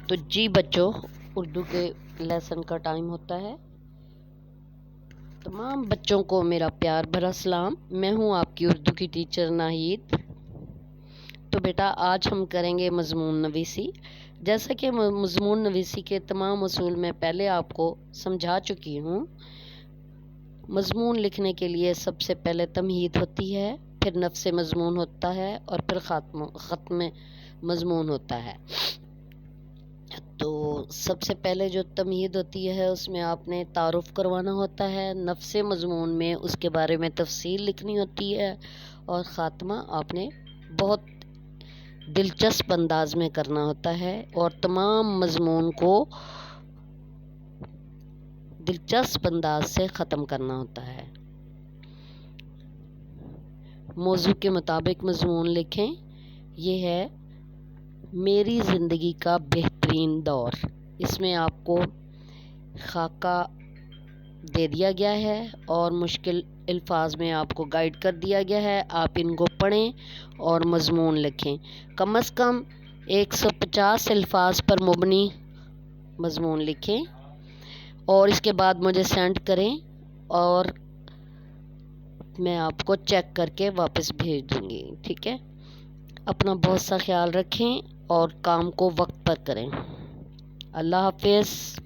تو جی بچوں، اردو کے لیسن کا ٹائم ہوتا ہے۔ تمام بچوں کو میرا پیار بھرا سلام۔ میں ہوں آپ کی اردو کی ٹیچر ناہید۔ تو بیٹا آج ہم کریں گے مضمون نویسی۔ جیسا کہ مضمون نویسی کے تمام اصول میں پہلے آپ کو سمجھا چکی ہوں۔ مضمون لکھنے کے لیے سب سے پہلے تمہید ہوتی ہے، پھر نفس مضمون ہوتا ہے اور پھر ختم مضمون ہوتا ہے۔ تو سب سے پہلے جو تمہید ہوتی ہے اس میں آپ نے تعارف کروانا ہوتا ہے، نفس مضمون میں اس کے بارے میں تفصیل لکھنی ہوتی ہے، اور خاتمہ آپ نے بہت دلچسپ انداز میں کرنا ہوتا ہے اور تمام مضمون کو دلچسپ انداز سے ختم کرنا ہوتا ہے۔ موضوع کے مطابق مضمون لکھیں۔ یہ ہے میری زندگی کا بہترین دور۔ اس میں آپ کو خاکہ دے دیا گیا ہے اور مشکل الفاظ میں آپ کو گائیڈ کر دیا گیا ہے۔ آپ ان کو پڑھیں اور مضمون لکھیں۔ کم از کم 150 الفاظ پر مبنی مضمون لکھیں اور اس کے بعد مجھے سینڈ کریں اور میں آپ کو چیک کر کے واپس بھیج دوں گی، ٹھیک ہے؟ اپنا بہت سا خیال رکھیں اور کام کو وقت پر کریں۔ اللہ حافظ۔